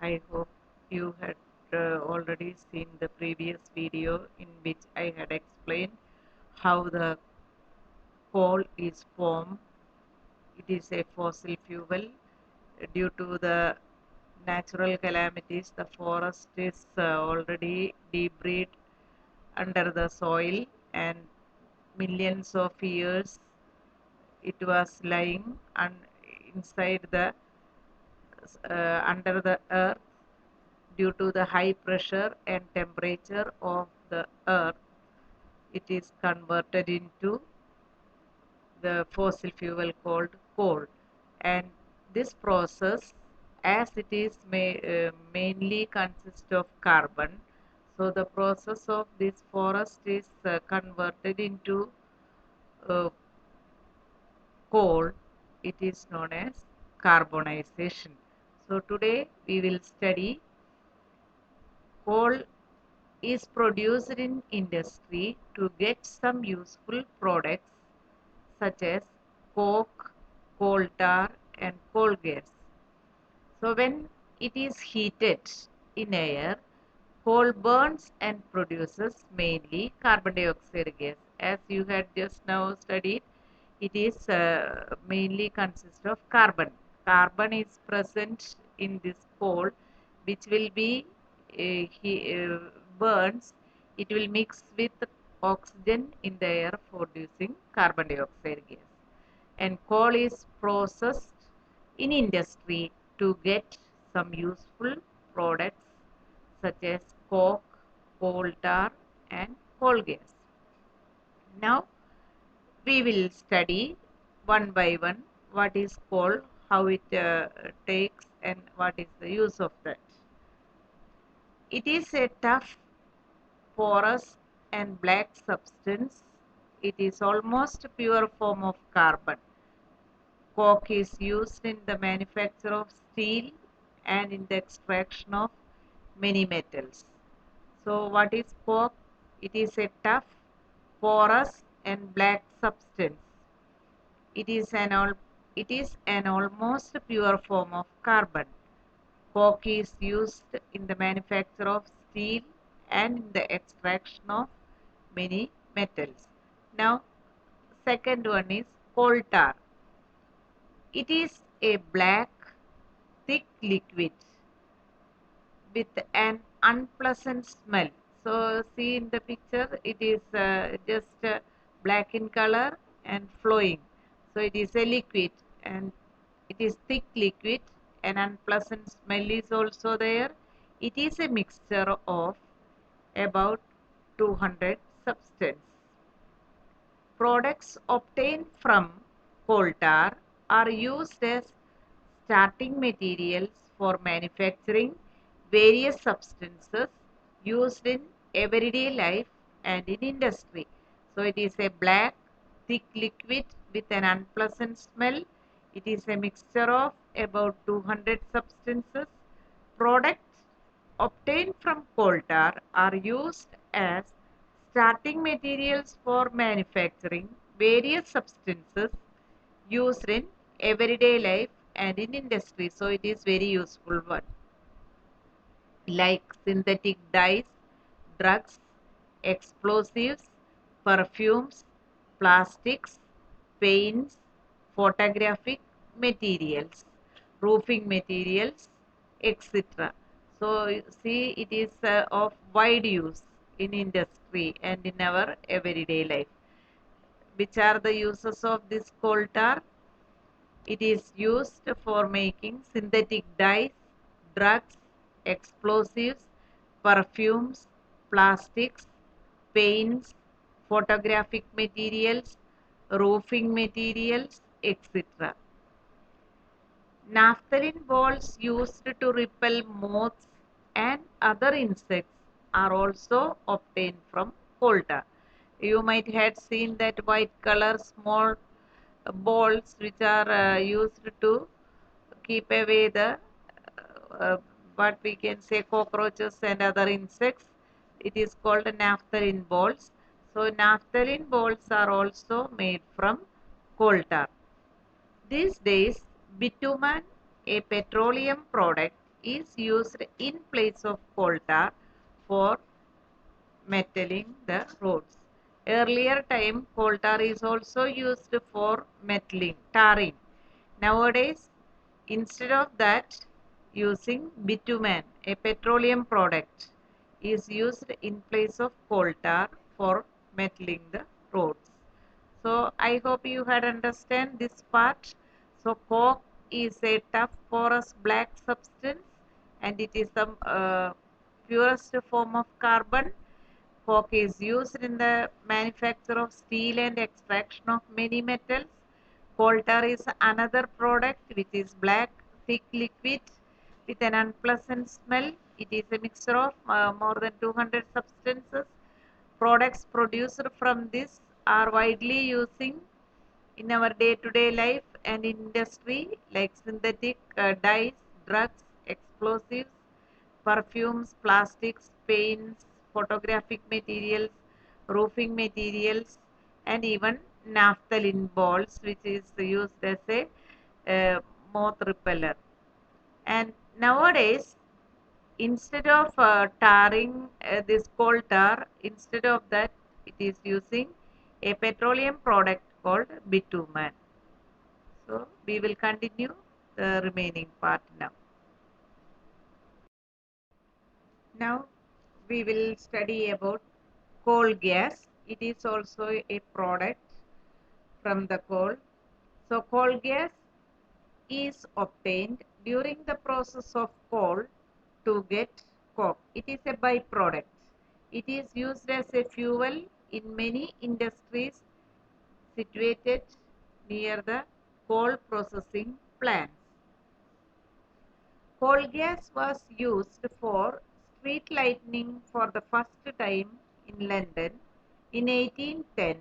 I hope you had already seen the previous video in which I had explained how the coal is formed. It is a fossil fuel. Due to the natural calamities, the forest is already debris under the soil, and millions of years it was lying inside the under the earth. Due to the high pressure and temperature of the earth, it is converted into the fossil fuel called coal. And this process, as it is mainly consists of carbon, so the process of this forest is converted into uh, coal. It is known as carbonization. So today we will study coal is produced in industry to get some useful products such as coke, coal tar, and coal gas. So when it is heated in air, coal burns and produces mainly carbon dioxide gas. As you had just now studied, it is mainly consists of carbon. Carbon is present in this coal, which will be burns. It will mix with oxygen in the air, producing carbon dioxide gas. And coal is processed in industry to get some useful products such as coke, coal tar, and coal gas. Now we will study one by one what is coal, how it takes, and what is the use of that. It is a tough, porous, and black substance. It is almost pure form of carbon. Coke is used in the manufacture of steel and in the extraction of many metals. So what is coke? It is a tough, porous, and black substance. It is an almost pure form of carbon. Coke is used in the manufacture of steel and in the extraction of many metals. Now, second one is coal tar. It is a black, thick liquid with an unpleasant smell. So, see in the picture, it is just black in color and flowing. So, it is a liquid and it is thick liquid, and unpleasant smell is also there. It is a mixture of about 200 substances. Products obtained from coal tar are used as starting materials for manufacturing various substances used in everyday life and in industry. So it is a black, thick liquid with an unpleasant smell. It is a mixture of about 200 substances. Products obtained from coal tar are used as starting materials for manufacturing various substances used in everyday life and in industry. So it is very useful one, like synthetic dyes, drugs, explosives, perfumes, plastics, paints, photographic materials, roofing materials, etc. So see, it is of wide use in industry and in our everyday life. Which are the uses of this coal tar? It is used for making synthetic dyes, drugs, explosives, perfumes, plastics, paints, photographic materials, roofing materials, etc. Naphthalene balls used to repel moths and other insects are also obtained from coal tar. You might have seen that white color small balls which are used to keep away the uh, what we can say cockroaches and other insects. It is called naphthalene balls. So naphthalene balls are also made from coal tar. These days, bitumen, a petroleum product, is used in place of coal tar for metalling the roads. Earlier time, coal tar is also used for metalling, tarring. Nowadays, instead of that, using bitumen, a petroleum product, is used in place of coal tar for metalling the roads. So I hope you had understand this part. So coke is a tough porous black substance and it is the purest form of carbon. Coke is used in the manufacture of steel and extraction of many metals. Coal tar is another product which is black, thick liquid with an unpleasant smell. It is a mixture of more than 200 substances. Products produced from this are widely using in our day-to-day life and industry like synthetic dyes, drugs, explosives, perfumes, plastics, paints, photographic materials, roofing materials, and even naphthalene balls, which is used as a moth repeller. And nowadays, instead of tarring this coal tar, instead of that, it is using a petroleum product called bitumen. So, we will continue the remaining part now. Now, we will study about coal gas. It is also a product from the coal. So, coal gas is obtained during the process of coal to get coke. It is a byproduct. It is used as a fuel in many industries situated near the coal processing plants. Coal gas was used for street lighting for the first time in London in 1810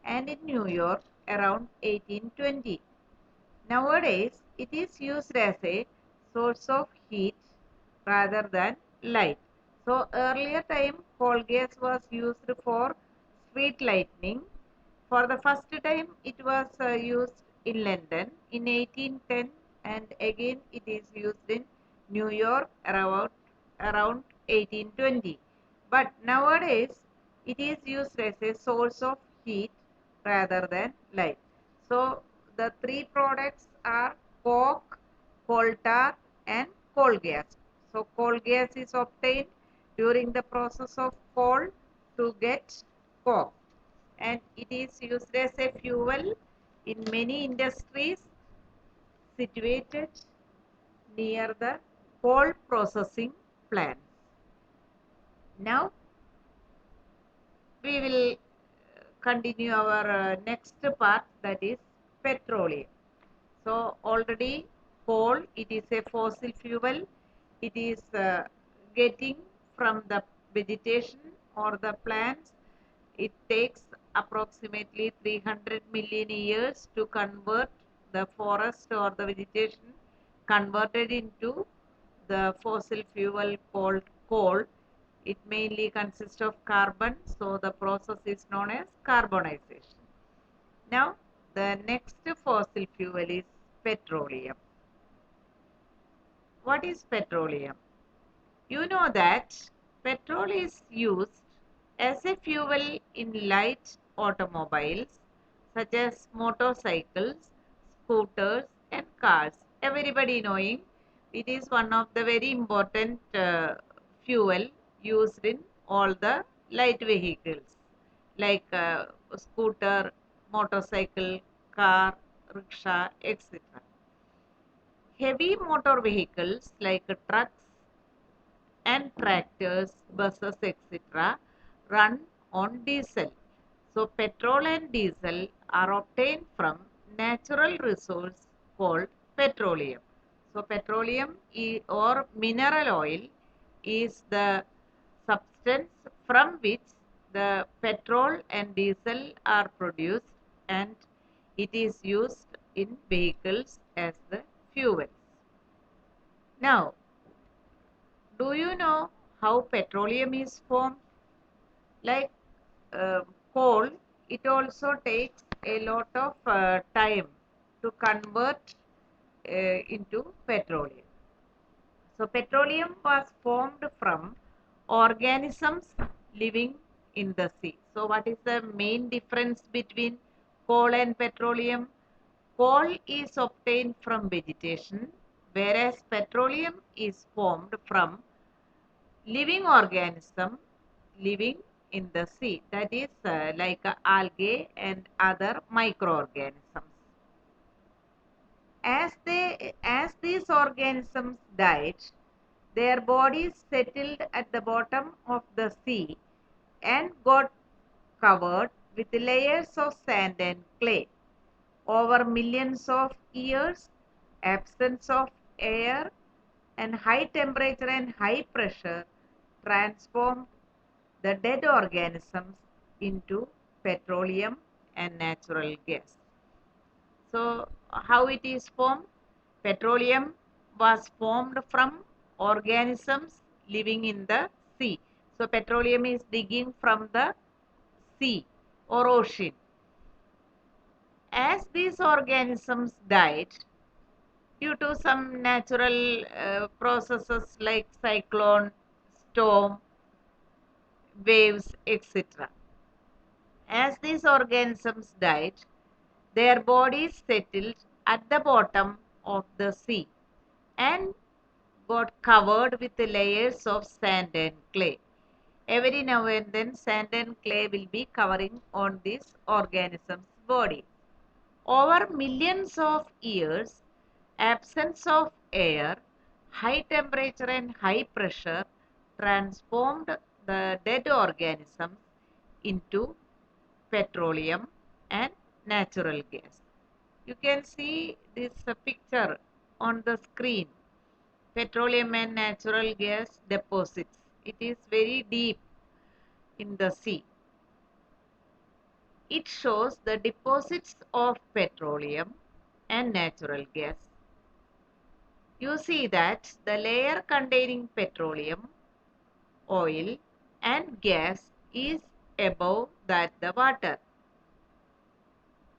and in New York around 1820. Nowadays, it is used as a source of heat rather than light. So, earlier time coal gas was used for street lighting. For the first time, it was used in London in 1810 and again it is used in New York around 1820. But nowadays, it is used as a source of heat rather than light. So, the three products are coke, coal tar and coal gas. So, coal gas is obtained during the process of coal to get coke and it is used as a fuel in many industries situated near the coal processing plants. Now, we will continue our next part, that is petroleum. So, already coal, it is a fossil fuel. It is getting from the vegetation or the plants. It takes approximately 300 million years to convert the forest or the vegetation converted into the fossil fuel called coal. It mainly consists of carbon, so the process is known as carbonization. Now, the next fossil fuel is petroleum. What is petroleum? You know that petrol is used as a fuel in light automobiles such as motorcycles, scooters and cars. Everybody knowing it is one of the very important fuel used in all the light vehicles like scooter, motorcycle, car, rickshaw, etc. Heavy motor vehicles like trucks and tractors, buses, etc. run on diesel. So, petrol and diesel are obtained from natural resource called petroleum. So, petroleum or mineral oil is the substance from which the petrol and diesel are produced and it is used in vehicles as the fuel. Now, do you know how petroleum is formed? Like coal, it also takes a lot of time to convert into petroleum. So petroleum was formed from organisms living in the sea. So what is the main difference between coal and petroleum? Coal is obtained from vegetation, whereas petroleum is formed from living organism living in the sea. That is like algae and other microorganisms. As these organisms died, their bodies settled at the bottom of the sea and got covered with layers of sand and clay. Over millions of years, absence of air and high temperature and high pressure transformed the dead organisms into petroleum and natural gas. So, how it is formed? Petroleum was formed from organisms living in the sea. So, petroleum is digging from the sea or ocean. As these organisms died due to some natural processes like cyclone, storm, waves, etc. As these organisms died, their bodies settled at the bottom of the sea and got covered with layers of sand and clay. Every now and then, sand and clay will be covering on this organism's body. Over millions of years, absence of air, high temperature and high pressure transformed the dead organisms into petroleum and natural gas. You can see this picture on the screen. Petroleum and natural gas deposits. It is very deep in the sea. It shows the deposits of petroleum and natural gas. You see that the layer containing petroleum, oil and gas is above the water.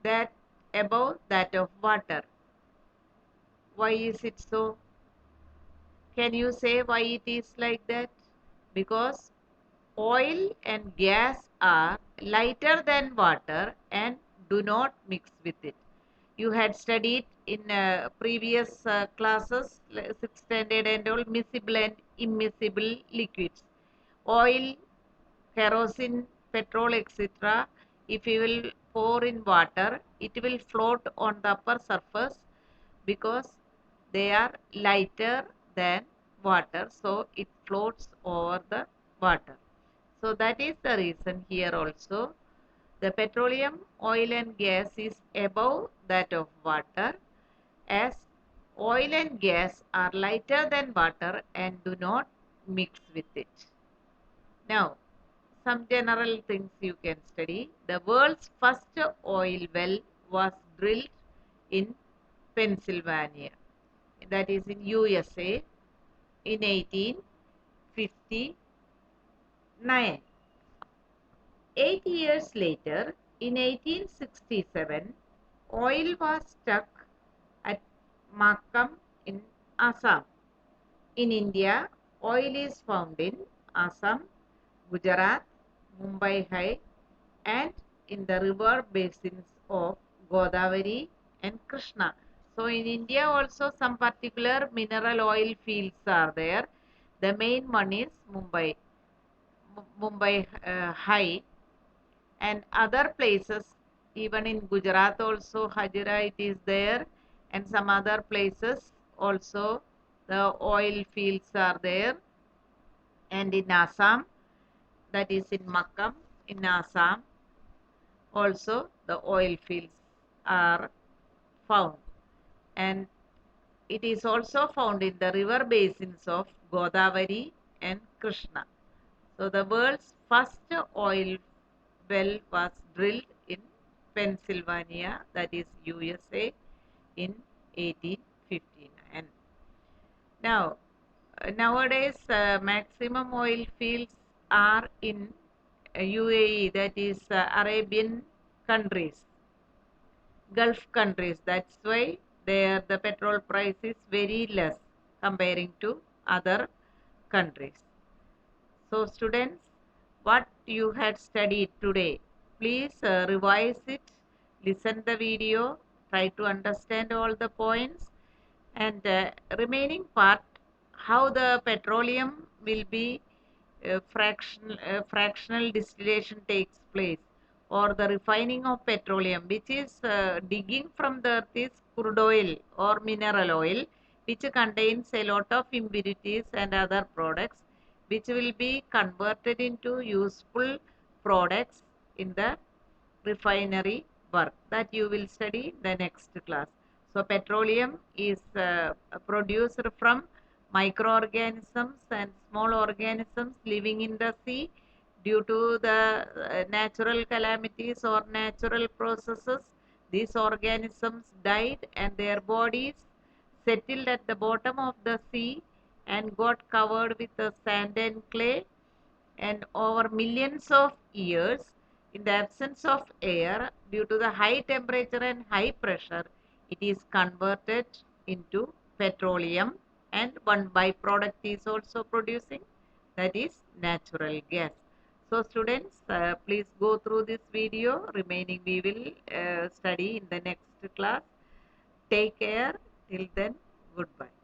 That above that of water. Why is it so? Can you say why it is like that? Because oil and gas are lighter than water and do not mix with it. You had studied in previous classes, 6th standard and all, miscible and immiscible liquids. Oil, kerosene, petrol, etc. If you will pour in water, it will float on the upper surface because they are lighter than water, so it floats over the water. So that is the reason here also the petroleum, oil and gas is above that of water, as oil and gas are lighter than water and do not mix with it. Now, some general things you can study. The world's first oil well was drilled in Pennsylvania, that is in USA, in 1859. 8 years later, in 1867, oil was struck at Makam in Assam. In India, oil is found in Assam, Gujarat, Mumbai High, and in the river basins of Godavari and Krishna. So in India also some particular mineral oil fields are there. The main one is Mumbai High, and other places, even in Gujarat also Hazira it is there, and some other places also the oil fields are there, and in Assam, that is in Makam in Assam also the oil fields are found, and it is also found in the river basins of Godavari and Krishna. So the world's first oil well was drilled in Pennsylvania, that is USA, in 1859. Now, nowadays maximum oil fields are in UAE, that is Arabian countries, Gulf countries. That's why there the petrol price is very less comparing to other countries. So students, what you had studied today, please revise it, listen the video, try to understand all the points, and remaining part, how the petroleum will be fractional distillation takes place, or the refining of petroleum, which is digging from the earth, is crude oil or mineral oil, which contains a lot of impurities and other products, which will be converted into useful products in the refinery work, that you will study in the next class. So petroleum is produced from microorganisms and small organisms living in the sea due to the natural calamities or natural processes. These organisms died and their bodies settled at the bottom of the sea and got covered with the sand and clay, and over millions of years, in the absence of air, due to the high temperature and high pressure, it is converted into petroleum, and one byproduct is also producing, that is natural gas. So students, please go through this video. Remaining we will study in the next class. Take care. Till then, goodbye.